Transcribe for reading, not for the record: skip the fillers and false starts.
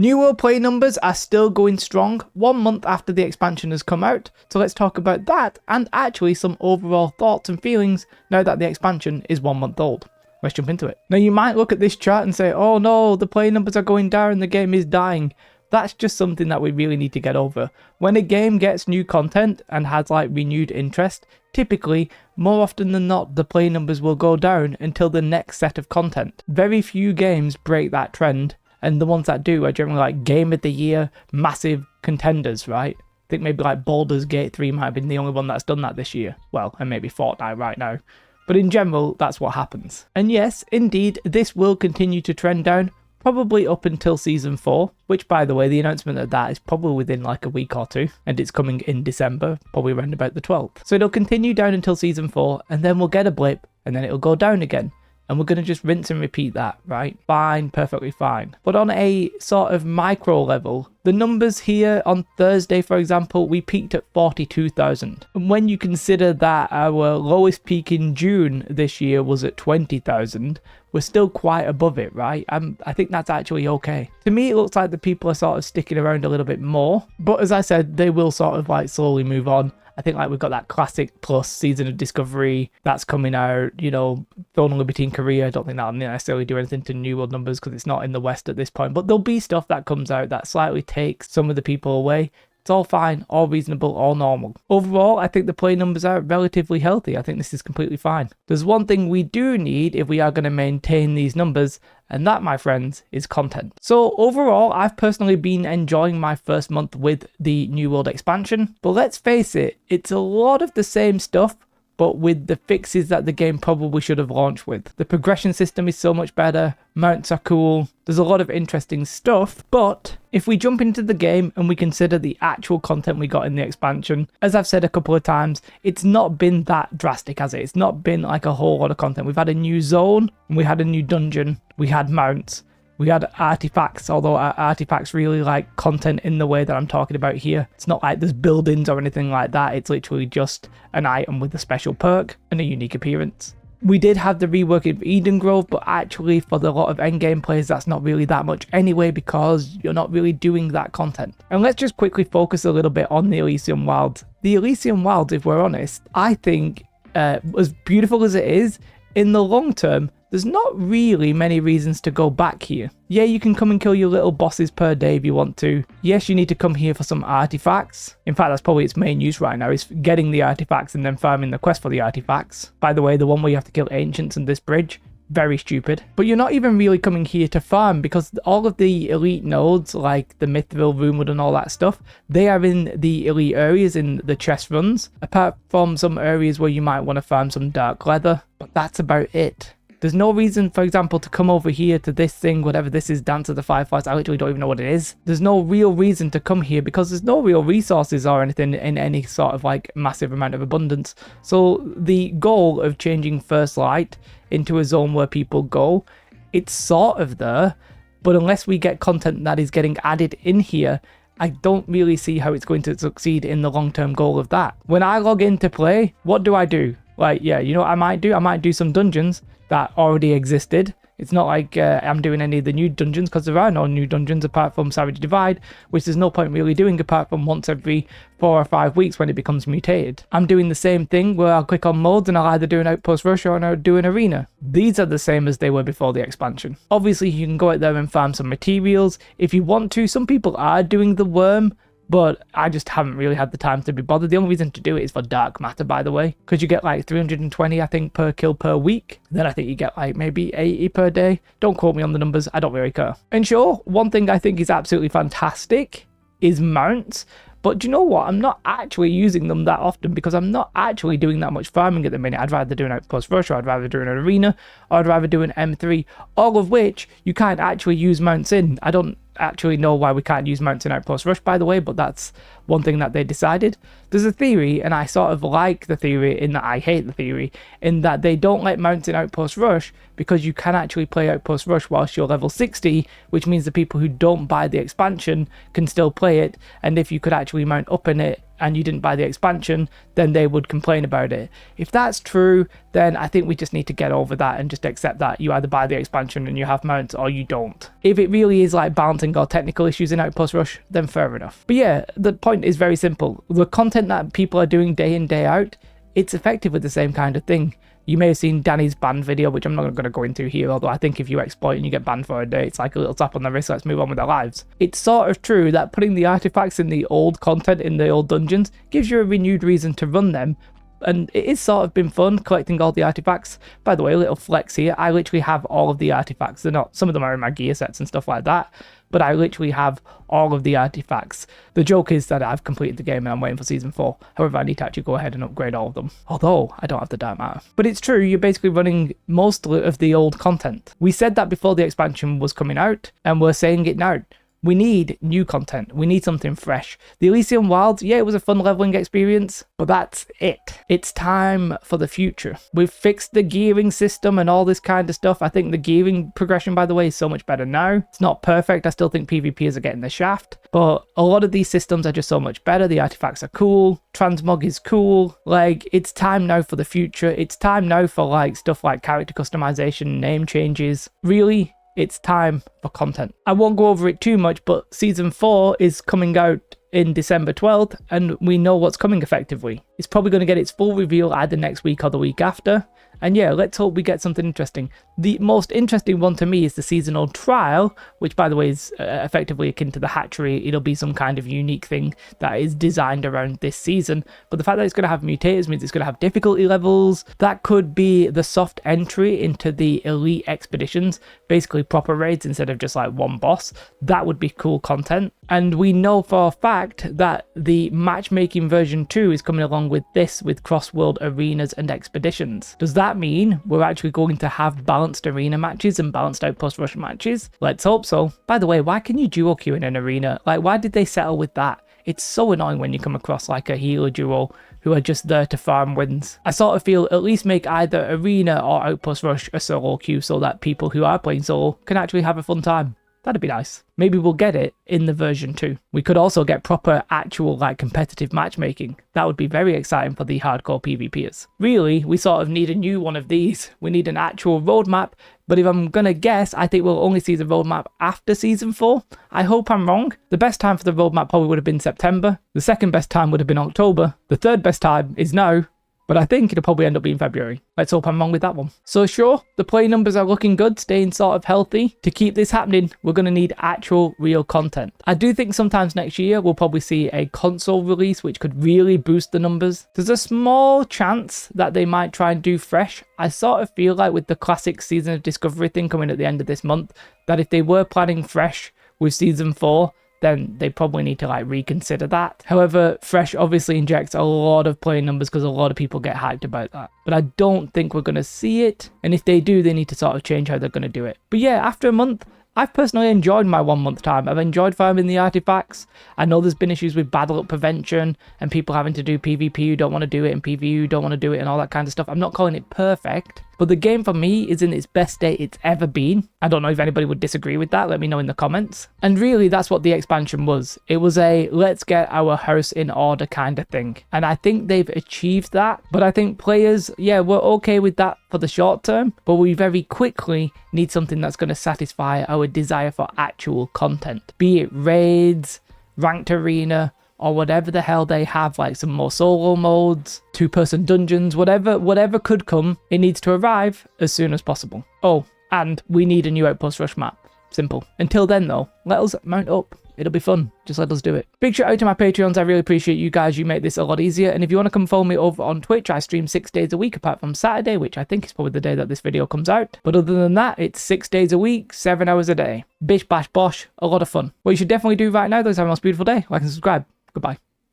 New World play numbers are still going strong 1 month after the expansion has come out, so let's talk about that and actually some overall thoughts and feelings now that the expansion is 1 month old. Let's jump into it. Now you might look at this chart and say, oh no, the play numbers are going down, the game is dying. That's just something that we really need to get over. When a game gets new content and has like renewed interest, typically, more often than not, the play numbers will go down until the next set of content. Very few games break that trend, and the ones that do are generally like Game of the Year, massive contenders, right? I think maybe like Baldur's Gate 3 might have been the only one that's done that this year. Well, and maybe Fortnite right now. But in general, that's what happens. And yes, indeed, this will continue to trend down, probably up until Season 4, which by the way, the announcement of that is probably within like a week or two, and it's coming in December, probably around about the 12th. So it'll continue down until Season 4, and then we'll get a blip, and then it'll go down again. And we're going to just rinse and repeat that, right? Fine, perfectly fine. But on a sort of micro level, the numbers here on Thursday, for example, we peaked at 42,000. And when you consider that our lowest peak in June this year was at 20,000, we're still quite above it, right? I think that's actually okay. To me, it looks like the people are sort of sticking around a little bit more. But as I said, they will sort of like slowly move on. I think like we've got that Classic Plus Season of Discovery that's coming out, you know, Throne of Liberty in Korea. I don't think that'll necessarily do anything to New World numbers because it's not in the West at this point. But there'll be stuff that comes out that slightly takes some of the people away. It's all fine, all reasonable, all normal. Overall, I think the play numbers are relatively healthy. I think this is completely fine. There's one thing we do need if we are going to maintain these numbers, and that, my friends, is content. So overall, I've personally been enjoying my first month with the New World expansion, but let's face it, it's a lot of the same stuff, but with the fixes that the game probably should have launched with. The progression system is so much better, mounts are cool, there's a lot of interesting stuff, but if we jump into the game and we consider the actual content we got in the expansion, as I've said a couple of times, it's not been that drastic, has it? It's not been like a whole lot of content. We've had a new zone, we had a new dungeon, we had mounts, we had artifacts, although artifacts really like content in the way that I'm talking about here. It's not like there's buildings or anything like that. It's literally just an item with a special perk and a unique appearance. We did have the reworking of Eden Grove, but actually for a lot of endgame players, that's not really that much anyway because you're not really doing that content. And let's just quickly focus a little bit on the Elysian Wilds. The Elysian Wilds, if we're honest, I think as beautiful as it is, in the long term, there's not really many reasons to go back here. Yeah, you can come and kill your little bosses per day if you want to. Yes, you need to come here for some artifacts. In fact, that's probably its main use right now, is getting the artifacts and then farming the quest for the artifacts. By the way, the one where you have to kill ancients in this bridge, very stupid. But you're not even really coming here to farm because all of the elite nodes, like the Mithril, Runewood and all that stuff, they are in the elite areas in the chest runs, apart from some areas where you might want to farm some dark leather, but that's about it. There's no reason, for example, to come over here to this thing, whatever this is, Dance of the Fireflies. I literally don't even know what it is. There's no real reason to come here because there's no real resources or anything in any sort of like massive amount of abundance. So the goal of changing First Light into a zone where people go, it's sort of there, but unless we get content that is getting added in here, I don't really see how it's going to succeed in the long-term goal of that. When I log in to play, what do? Like, yeah, you know what I might do? I might do some dungeons that already existed. It's not like I'm doing any of the new dungeons because there are no new dungeons apart from Savage Divide, which there's no point really doing apart from once every 4 or 5 weeks when it becomes mutated. I'm doing the same thing where I'll click on modes and I'll either do an Outpost Rush or I'll do an arena. These are the same as they were before the expansion. Obviously, you can go out there and farm some materials if you want to. Some people are doing the worm, but I just haven't really had the time to be bothered. The only reason to do it is for dark matter, by the way, because you get like 320, I think, per kill per week. Then I think you get like maybe 80 per day. Don't quote me on the numbers, I don't really care. And sure, one thing I think is absolutely fantastic is mounts. But do you know what? I'm not actually using them that often because I'm not actually doing that much farming at the minute. I'd rather do an Outpost Rush, or I'd rather do an arena, or I'd rather do an M3, all of which you can't actually use mounts in. I don't actually know why we can't use mounts in Outpost Rush, by the way, but that's one thing that they decided. There's a theory, and I sort of like the theory in that I hate the theory, in that they don't let mounts in Outpost Rush because you can actually play Outpost Rush whilst you're level 60, which means the people who don't buy the expansion can still play it, and if you could actually mount up in it and you didn't buy the expansion, then they would complain about it. If that's true, then I think we just need to get over that and just accept that you either buy the expansion and you have mounts or you don't. If it really is like balancing or technical issues in Outpost Rush, then fair enough. But yeah, the point is very simple. The content that people are doing day in, day out, it's effectively the same kind of thing. You may have seen Danny's banned video, which I'm not going to go into here, although I think if you exploit and you get banned for a day, it's like a little tap on the wrist, let's move on with our lives. It's sort of true that putting the artifacts in the old content in the old dungeons gives you a renewed reason to run them, and it is sort of been fun collecting all the artifacts. By the way, a little flex here, I literally have all of the artifacts. They're not, some of them are in my gear sets and stuff like that, but I literally have all of the artifacts. The joke is that I've completed the game and I'm waiting for Season 4. However, I need to actually go ahead and upgrade all of them. Although, I don't have the dark matter. But it's true, you're basically running most of the old content. We said that before the expansion was coming out, and we're saying it now. We need new content. We need something fresh. The Elysian Wilds, yeah, it was a fun leveling experience, but that's it. It's time for the future. We've fixed the gearing system and all this kind of stuff. I think the gearing progression, by the way, is so much better now. It's not perfect. I still think PvPers are getting the shaft, but a lot of these systems are just so much better. The artifacts are cool. Transmog is cool. Like, it's time now for the future. It's time now for like stuff like character customization, name changes. Really, it's time for content. I won't go over it too much, but Season 4 is coming out in December 12th, and we know what's coming effectively. It's probably going to get its full reveal either next week or the week after. And yeah, let's hope we get something interesting. The most interesting one to me is the seasonal trial, which by the way is effectively akin to the hatchery. It'll be some kind of unique thing that is designed around this season. But the fact that it's going to have mutators means it's going to have difficulty levels. That could be the soft entry into the elite expeditions, basically proper raids instead of just like one boss. That would be cool content. And we know for a fact that the matchmaking version 2 is coming along with this, with cross-world arenas and expeditions. Does that mean we're actually going to have balanced arena matches and balanced Outpost Rush matches? Let's hope so. By the way, why can you duo queue in an arena? Like, why did they settle with that? It's so annoying when you come across like a healer duo who are just there to farm wins. I sort of feel at least make either arena or Outpost Rush a solo queue so that people who are playing solo can actually have a fun time. That'd be nice. Maybe we'll get it in the version 2. We could also get proper, actual, like, competitive matchmaking. That would be very exciting for the hardcore PvPers. Really, we sort of need a new one of these. We need an actual roadmap, but if I'm gonna guess, I think we'll only see the roadmap after Season 4. I hope I'm wrong. The best time for the roadmap probably would have been September. The second best time would have been October. The third best time is now. But I think it'll probably end up being February. Let's hope I'm wrong with that one. So sure, the play numbers are looking good, staying sort of healthy. To keep this happening, we're going to need actual real content. I do think sometimes next year we'll probably see a console release which could really boost the numbers. There's a small chance that they might try and do fresh. I sort of feel like with the classic Season of Discovery thing coming at the end of this month, that if they were planning fresh with Season 4, then they probably need to like reconsider that. However, fresh obviously injects a lot of play numbers because a lot of people get hyped about that. But I don't think we're going to see it. And if they do, they need to sort of change how they're going to do it. But yeah, after a month, I've personally enjoyed my 1 month time. I've enjoyed farming the artifacts. I know there's been issues with bad luck prevention and people having to do PvP who don't want to do it and PvE who don't want to do it and all that kind of stuff. I'm not calling it perfect, but the game for me is in its best state it's ever been. I don't know if anybody would disagree with that. Let me know in the comments. And really, that's what the expansion was. It was a let's get our house in order kind of thing. And I think they've achieved that. But I think players, yeah, we're okay with that for the short term, but we very quickly need something that's going to satisfy our desire for actual content. Be it raids, ranked arena, or whatever the hell they have, like some more solo modes, 2-person dungeons, whatever could come, it needs to arrive as soon as possible. Oh, and we need a new Outpost Rush map. Simple. Until then though, let us mount up. It'll be fun. Just let us do it. Big shout out to my Patreons. I really appreciate you guys. You make this a lot easier. And if you want to come follow me over on Twitch, I stream 6 days a week apart from Saturday, which I think is probably the day that this video comes out. But other than that, it's 6 days a week, 7 hours a day. Bish bash bosh. A lot of fun. What you should definitely do right now, though, is have a most beautiful day. Like and subscribe. Goodbye.